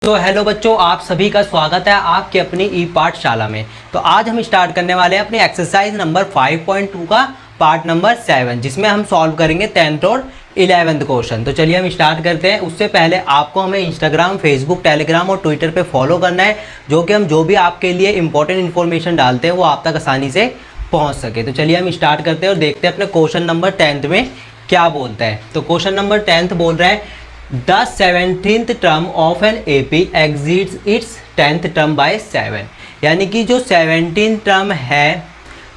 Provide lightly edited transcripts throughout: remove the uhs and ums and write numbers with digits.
तो हेलो बच्चों, आप सभी का स्वागत है आपकी अपनी ई पाठशाला में। तो आज हम स्टार्ट करने वाले हैं अपनी एक्सरसाइज नंबर 5.2 का पार्ट नंबर 7, जिसमें हम सॉल्व करेंगे 10th और 11th क्वेश्चन। तो चलिए हम स्टार्ट करते हैं। उससे पहले आपको हमें इंस्टाग्राम, फेसबुक, टेलीग्राम और ट्विटर पे फॉलो करना है, जो कि हम जो भी आपके लिए इंपॉर्टेंट इन्फॉर्मेशन डालते हैं वो आप तक आसानी से पहुँच सके। तो चलिए हम स्टार्ट करते हैं और देखते हैं अपने क्वेश्चन नंबर 10th में क्या बोलता है। तो क्वेश्चन नंबर 10th बोल रहा है The 17th term of an AP exceeds its 10th term by 7। यानी कि जो 17th टर्म है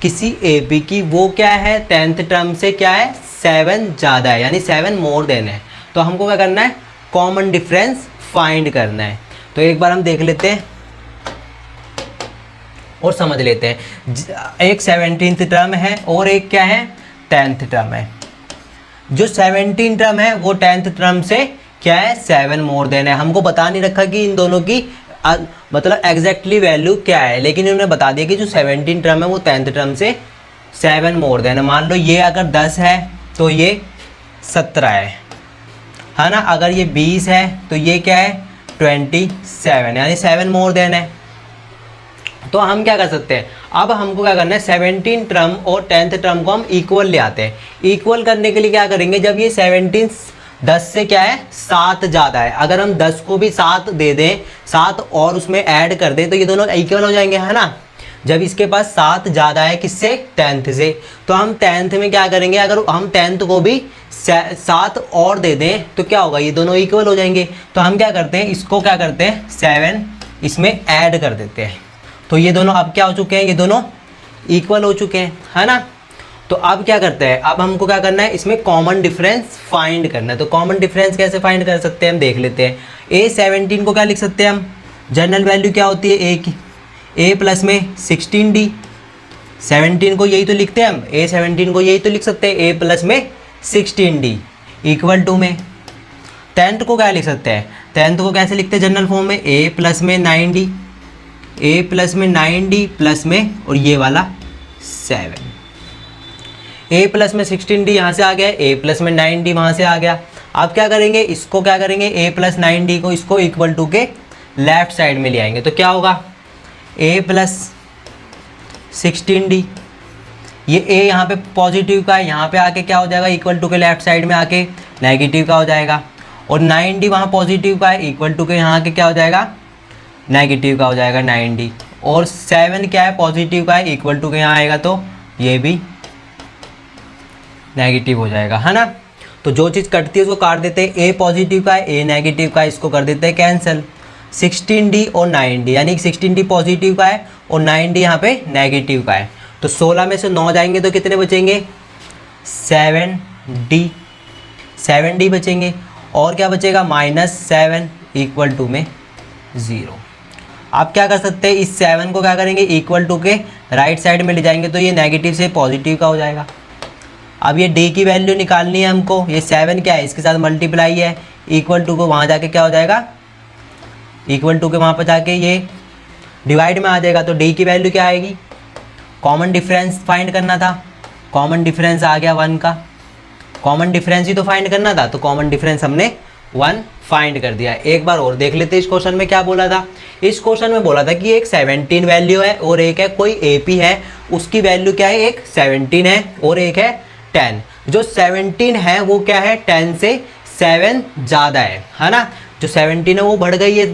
किसी AP की वो क्या है 10th टर्म से क्या है 7 ज़्यादा है, यानी 7 मोर देन है। तो हमको क्या करना है, कॉमन डिफरेंस फाइंड करना है। तो एक बार हम देख लेते हैं और समझ लेते हैं। एक 17th टर्म है और एक क्या है 10th टर्म है। जो 17 टर्म है वो 10th टर्म से क्या है 7 मोर देन है। हमको बता नहीं रखा कि इन दोनों की मतलब एग्जैक्टली वैल्यू क्या है, लेकिन इन्होंने बता दिया कि जो 17 टर्म है वो 10th टर्म से 7 मोर देन है। मान लो ये अगर 10 है तो ये 17 है ना। अगर ये 20 है तो ये क्या है 27, यानी 7 मोर देन है। तो हम क्या कर सकते हैं, अब हमको क्या करना है 17 टर्म और 10th टर्म को हम इक्वल ले आते हैं। इक्वल करने के लिए क्या करेंगे, जब ये 17 10 से क्या है 7 ज़्यादा है, अगर हम 10 को भी 7 दे दें, 7 और उसमें ऐड कर दें तो ये दोनों इक्वल हो जाएंगे, है ना। जब इसके पास 7 ज़्यादा है किससे 10th से, तो हम 10th में क्या करेंगे, अगर हम 10th को भी 7 और दे दें तो क्या होगा, ये दोनों इक्वल हो जाएंगे। तो हम क्या करते हैं, इसको क्या करते हैं 7 इसमें ऐड कर देते हैं। तो ये दोनों अब क्या हो चुके हैं, ये दोनों इक्वल हो चुके हैं, है ना। तो अब क्या करते हैं, अब हमको क्या करना है, इसमें कॉमन डिफरेंस फाइंड करना है। तो कॉमन डिफरेंस कैसे फाइंड कर सकते हैं हम देख लेते हैं। A17 को क्या लिख सकते हैं हम, जनरल वैल्यू क्या होती है A की, A प्लस में 16D। 17 को यही तो लिखते हैं हम, A17 को यही तो लिख सकते हैं A प्लस में 16D इक्वल टू में। 10th को क्या लिख सकते हैं, 10th को कैसे लिखते हैं जनरल फॉर्म में, A प्लस में 9D, A प्लस में 9D प्लस में और ये वाला 7। A प्लस में 16D यहाँ से आ गया, A प्लस में 9D वहाँ से आ गया। अब क्या करेंगे, इसको क्या करेंगे A प्लस 9D को इसको इक्वल टू के लेफ्ट साइड में ले आएंगे। तो क्या होगा A प्लस 16D, ये A यहाँ पे पॉजिटिव का है, यहाँ पे आके क्या हो जाएगा इक्वल टू के लेफ्ट साइड में आके नेगेटिव का हो जाएगा। और 9D वहाँ पॉजिटिव का है, इक्वल टू के यहाँ आके क्या हो जाएगा नेगेटिव का हो जाएगा 9D। और 7 क्या है पॉजिटिव का है, इक्वल टू के यहाँ आएगा तो ये भी नेगेटिव हो जाएगा, है ना। तो जो चीज़ कटती है उसको काट देते हैं, A पॉजिटिव का है A नेगेटिव का है, इसको कर देते हैं कैंसिल। 16D और 9D, यानी 16D पॉजिटिव का है और 9D यहाँ पे नेगेटिव का है। तो 16 में से 9 जाएंगे तो कितने बचेंगे 7D बचेंगे। और क्या बचेगा -7 इक्वल टू में 0। आप क्या कर सकते हैं, इस 7 को क्या करेंगे इक्वल टू के राइट साइड में ले जाएंगे तो ये नेगेटिव से पॉजिटिव का हो जाएगा। अब ये D की वैल्यू निकालनी है हमको, ये 7 क्या है इसके साथ मल्टीप्लाई है, इक्वल टू को वहाँ जाके क्या हो जाएगा, इक्वल टू के वहाँ पर जाके ये डिवाइड में आ जाएगा। तो D की वैल्यू क्या आएगी, कॉमन डिफरेंस फाइंड करना था, कॉमन डिफरेंस आ गया 1 का। कॉमन डिफरेंस ही तो फाइंड करना था, तो कॉमन डिफरेंस हमने 1 फाइंड कर दिया। एक बार और देख लेते हैं इस क्वेश्चन में क्या बोला था। इस क्वेश्चन में बोला था कि एक 17 वैल्यू है और एक है कोई AP है, उसकी वैल्यू क्या है, एक 17 है और एक है 10। जो 17 है वो क्या है 10 से 7 ज़्यादा है ना। जो 17 है वो बढ़ गई है,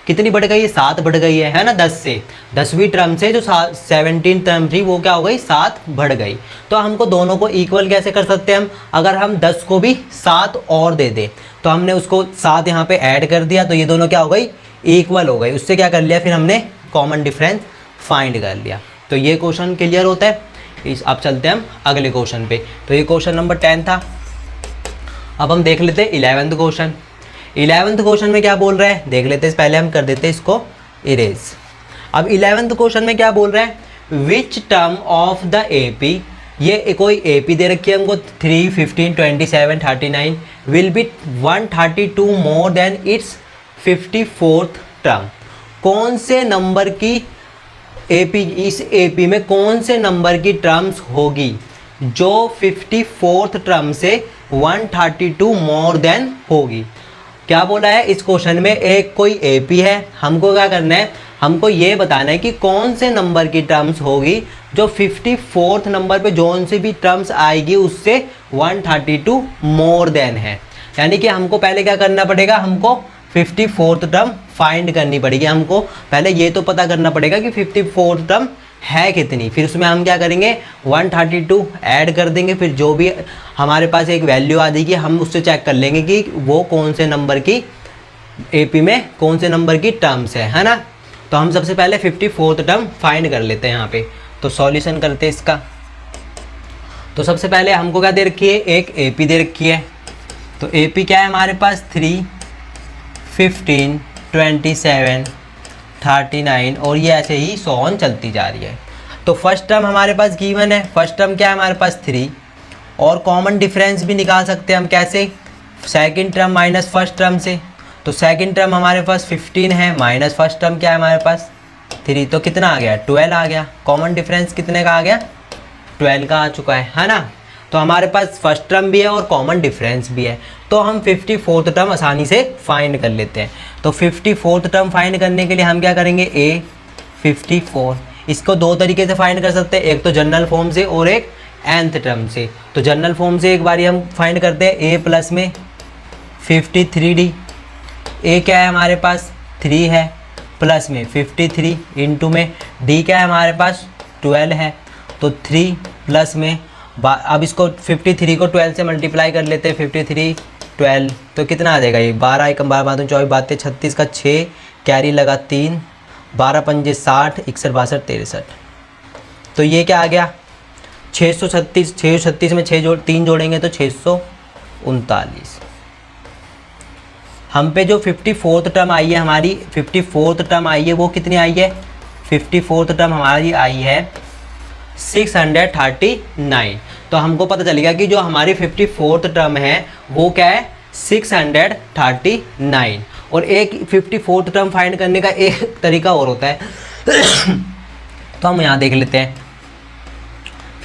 कितनी बढ़ गई है 7 बढ़ गई है ना। 10 से 10वीं टर्म से जो 17 टर्म थी वो क्या हो गई 7 बढ़ गई। तो हमको दोनों को इक्वल कैसे कर सकते हैं हम, अगर हम 10 को भी 7 और दे दें तो हमने उसको 7 यहाँ पे ऐड कर दिया तो ये दोनों क्या हो गई इक्वल हो गई। उससे क्या कर लिया, फिर हमने कॉमन डिफरेंस फाइंड कर लिया। तो ये क्वेश्चन क्लियर होता है। अब चलते हैं हम अगले क्वेश्चन पे। तो ये क्वेश्चन नंबर 10 था। अब हम देख लेते हैं 11th क्वेश्चन। 11th क्वेश्चन में क्या बोल रहा है देख लेते हैं, पहले हम कर देते हैं इसको इरेज। अब 11th क्वेश्चन में क्या बोल रहा है, which term of the AP, ये कोई AP दे रखी है हमको 3, 15, 27, 39 will be 132 more than it's 54th term. कौन से नंबर की AP, इस AP में कौन से नंबर की टर्म्स होगी जो 54th टर्म से 132 मोर देन होगी। क्या बोला है इस क्वेश्चन में, एक कोई एपी है, हमको क्या करना है, हमको ये बताना है कि कौन से नंबर की टर्म्स होगी जो 54th नंबर पे जोन से भी टर्म्स आएगी उससे 132 मोर देन है। यानी कि हमको पहले क्या करना पड़ेगा, हमको 54th टर्म फाइंड करनी पड़ेगी। हमको पहले ये तो पता करना पड़ेगा कि 54th टर्म है कितनी, फिर उसमें हम क्या करेंगे 132 ऐड कर देंगे, फिर जो भी हमारे पास एक वैल्यू आ जाएगी हम उससे चेक कर लेंगे कि वो कौन से नंबर की एपी में कौन से नंबर की टर्म्स है ना। तो हम सबसे पहले 54th टर्म फाइंड कर लेते हैं यहाँ पे। तो सॉल्यूशन करते हैं इसका। तो सबसे पहले हमको क्या दे रखी है, एक एपी दे रखी है। तो एपी क्या है हमारे पास 3, 15, 27, 39 और ये ऐसे ही 100 चलती जा रही है। तो फर्स्ट टर्म हमारे पास गिवन है, फर्स्ट टर्म क्या है हमारे पास 3, और कॉमन डिफरेंस भी निकाल सकते हैं हम कैसे, second term minus first term से। तो सेकंड टर्म हमारे पास 15 है माइनस फर्स्ट टर्म क्या है हमारे पास 3, तो कितना आ गया 12 आ गया। कॉमन डिफरेंस कितने का आ गया 12 का आ चुका है ना। तो हमारे पास फर्स्ट टर्म भी है और कॉमन डिफरेंस भी है, तो हम 54th टर्म आसानी से फाइंड कर लेते हैं। तो 54th टर्म फाइंड करने के लिए हम क्या करेंगे, ए 54, इसको दो तरीके से फाइंड कर सकते हैं, एक तो जनरल फॉर्म से और एक nth टर्म से। तो जनरल फॉर्म से एक बारी हम फाइंड करते हैं, ए प्लस में 53d, ए क्या है हमारे पास 3 है, प्लस में 53 इंटू में डी क्या है हमारे पास 12 है। तो 3 प्लस में अब इसको 53 को 12 से मल्टीप्लाई कर लेते हैं, 53 12 तो कितना आ जाएगा ये 12 1 12 24 बातें 36 का 6 कैरी लगा 3 12 पंजे 60 61 62 63। तो ये क्या आ गया 636 में 3 जोड़ेंगे तो 639। हम पे जो 54th टर्म आई है हमारी 54th टर्म आई है वो कितनी आई है, 54th टर्म हमारी आई है 639। तो हमको पता चलेगा कि जो हमारी 54th टर्म है वो क्या है 639। और एक 54th टर्म फाइंड करने का एक तरीका और होता है तो हम यहाँ देख लेते हैं।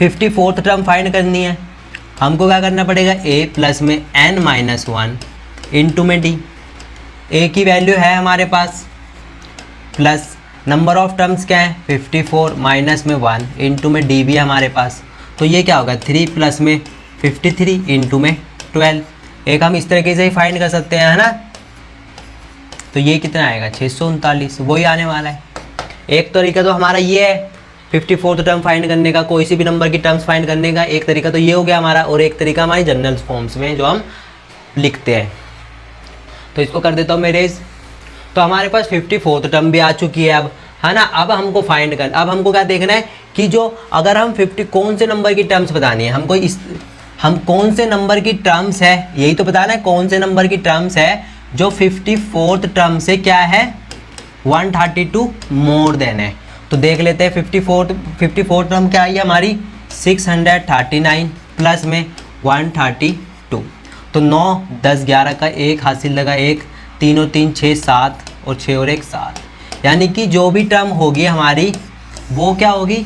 54th टर्म फाइंड करनी है, हमको क्या करना पड़ेगा, a प्लस में n-1 इंटू में d। a की वैल्यू है हमारे पास प्लस नंबर ऑफ टर्म्स क्या है 54 माइनस में 1 इंटू में d भी हमारे पास। तो ये क्या होगा 3 प्लस में 53 इंटू में 12। एक हम इस तरीके से ही फाइंड कर सकते हैं है ना। तो ये कितना आएगा 639, वही आने वाला है। एक तरीका तो हमारा ये है 54th टर्म फाइंड करने का, कोई सी भी नंबर की टर्म्स फाइंड करने का एक तरीका तो ये हो गया हमारा, और एक तरीका हमारी जनरल फॉर्म्स में जो हम लिखते हैं। तो इसको कर देता हूँ मैं रेज। तो हमारे पास 54th टर्म भी आ चुकी है अब है ना। अब हमको फाइंड कर, अब हमको क्या देखना है कि जो अगर हम 50 कौन से नंबर की टर्म्स बतानी है हमको, हम कौन से नंबर की टर्म्स है यही तो बताना है, कौन से नंबर की टर्म्स है जो 54th टर्म से क्या है 132 मोर देन है। तो देख लेते हैं 54 टर्म क्या आई है हमारी 639 प्लस में 132। तो 9 10 11 का 1 हासिल लगा 1 3 और 3 6 7 और 6 और 1 7, यानी कि जो भी टर्म होगी हमारी वो क्या होगी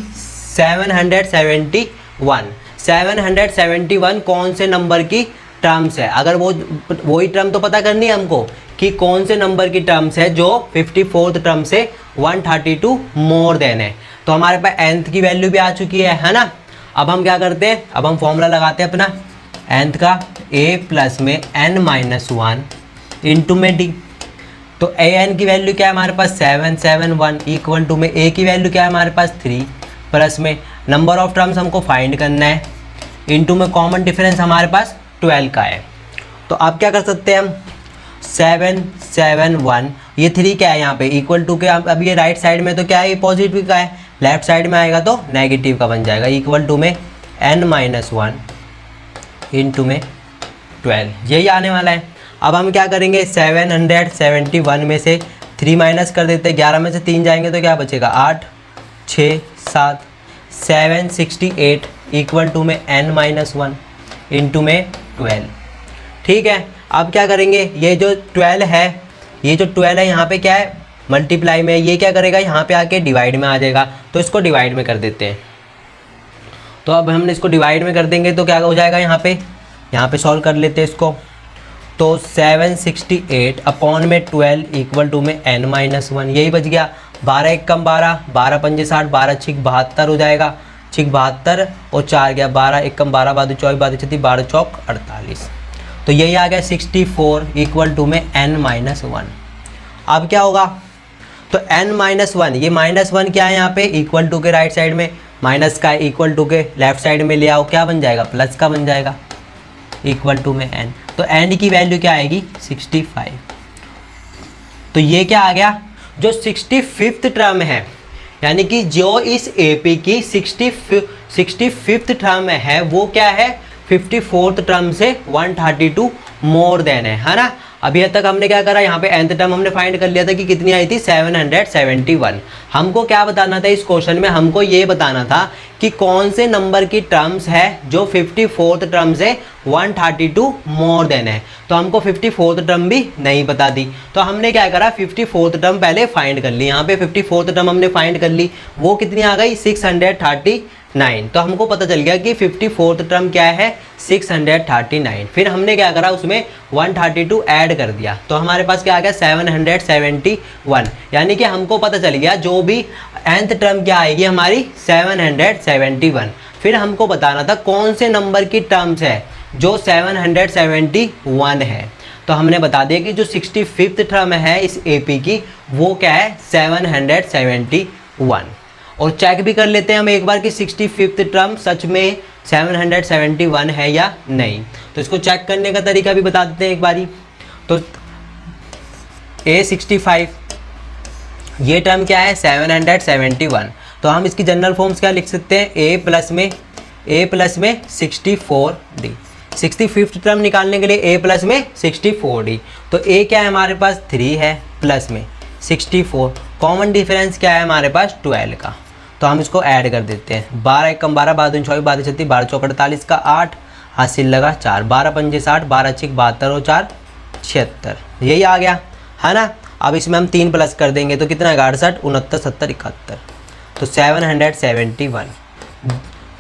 771 कौन से नंबर की टर्म्स है। अगर वही टर्म तो पता करनी है हमको कि कौन से नंबर की टर्म्स है जो 54th टर्म से 132 मोर देन है। तो हमारे पास nth की वैल्यू भी आ चुकी है ना। अब हम क्या करते हैं, अब हम फॉर्मूला लगाते हैं अपना nth का, a प्लस में n-1 इंटू में d। तो an की वैल्यू क्या है हमारे पास 771 इक्वल टू में a की वैल्यू क्या है हमारे पास 3 प्लस में नंबर ऑफ टर्म्स हमको फाइंड करना है इंटू में कॉमन डिफरेंस हमारे पास 12 का है। तो अब क्या कर सकते हैं हम 771 ये 3 क्या है यहाँ पे इक्वल टू के, अब ये राइट साइड में तो क्या है ये पॉजिटिव का है, लेफ्ट साइड में आएगा तो नेगेटिव का बन जाएगा इक्वल टू में n-1 इंटू में 12, यही आने वाला है। अब हम क्या करेंगे 771 में से 3 माइनस कर देते हैं, 11 में से 3 जाएंगे तो क्या बचेगा 8 6 7 768 इक्वल टू में n-1 इंटू में 12। ठीक है, अब क्या करेंगे ये जो 12 है, ये जो 12 है यहाँ पे क्या है मल्टीप्लाई में, ये क्या करेगा यहाँ पे आके डिवाइड में आ जाएगा। तो इसको डिवाइड में कर देते हैं। तो अब हमने इसको डिवाइड में कर देंगे तो क्या हो जाएगा यहाँ पे सॉल्व कर लेते हैं इसको। तो 768 अपॉन में 12 इक्वल टू में n-1, यही बच गया। 12 एक कम 12, 12 पंजे 60, 12 छिक 72 हो जाएगा, छिक 72 और 4 गया 12 एक कम 12, 12 24, 12 36, 12 चौक 48। तो यही आ गया 64 इक्वल टू में n-1। अब क्या होगा, तो n-1, ये -1 क्या है यहाँ पे, इक्वल टू के राइट साइड में, माइनस का इक्वल टू के लेफ्ट साइड में ले आओ, क्या बन जाएगा, प्लस का बन जाएगा, इक्वल टू में n। तो n की वैल्यू क्या आएगी, 65। तो ये क्या आ गया, जो 65th टर्म है, यानी कि जो इस AP की 65th टर्म है वो क्या है, 54th टर्म से 132 मोर देन है ना। अभी तक हमने क्या करा, यहाँ पे nth टर्म हमने फाइंड कर लिया था कि कितनी आई थी, 771। हमको क्या बताना था इस क्वेश्चन में, हमको ये बताना था कि कौन से नंबर की टर्म्स है जो 54th टर्म से 132 मोर देन है। तो हमको 54th टर्म भी नहीं बता दी, तो हमने क्या करा, 54th टर्म पहले फाइंड कर ली। यहाँ पे 54th टर्म हमने फाइंड कर ली, वो कितनी आ गई, 639। तो हमको पता चल गया कि 54th टर्म क्या है, 639। फिर हमने क्या करा, उसमें 132 ऐड कर दिया, तो हमारे पास क्या आ गया, 771। यानी कि हमको पता चल गया जो भी nth टर्म क्या आएगी हमारी, 771। फिर हमको बताना था कौन से नंबर की टर्म्स है जो 771 है। तो हमने बता दिया कि जो 65th टर्म है इस AP की वो क्या है, 771। और चेक भी कर लेते हैं हम एक बार कि 65th टर्म सच में 771 है या नहीं। तो इसको चेक करने का तरीका भी बता देते हैं एक बारी। तो A65 ये टर्म क्या है, 771। तो हम इसकी जनरल फॉर्म्स क्या लिख सकते हैं, A प्लस में 64D। 65th टर्म निकालने के लिए A प्लस में 64D। तो A क्या है हमारे पास, 3 है, प्लस में 64, कॉमन डिफरेंस क्या है हमारे पास, 12 का। तो हम इसको ऐड कर देते हैं, 12 एक कम 12, 12 दूनी 24, 12 36, 12 चौक 48 का 8, हासिल लगा 4, 12 पंजे 60, 12 छिक 72 और 4 76, यही आ गया है ना। अब इसमें हम 3 प्लस कर देंगे तो कितना है, 68, 69, 70, 71, तो 771।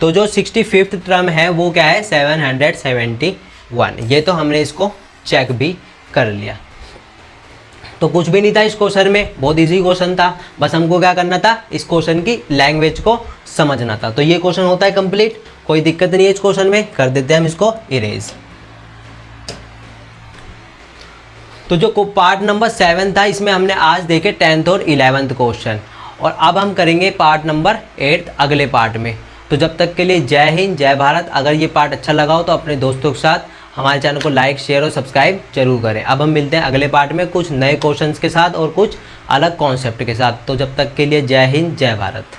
तो जो 65th टर्म है वो क्या है, 771। ये तो हमने इसको चेक भी कर लिया। तो कुछ भी नहीं था इस क्वेश्चन में, बहुत इजी क्वेश्चन था, बस हमको क्या करना था, इस क्वेश्चन की लैंग्वेज को समझना था। तो ये क्वेश्चन होता है कंप्लीट, कोई दिक्कत नहीं है इस क्वेश्चन में, कर देते हैं हम इसको इरेज। तो जो पार्ट नंबर 7 था इसमें हमने आज देखे 10th और 11th क्वेश्चन, और अब हम करेंगे पार्ट नंबर 8 अगले पार्ट में। तो जब तक के लिए जय हिंद, जय भारत। अगर ये पार्ट अच्छा लगा हो तो अपने दोस्तों के साथ हमारे चैनल को लाइक, शेयर और सब्सक्राइब जरूर करें। अब हम मिलते हैं अगले पार्ट में कुछ नए क्वेश्चंस के साथ और कुछ अलग कॉन्सेप्ट के साथ। तो जब तक के लिए जय हिंद, जय भारत।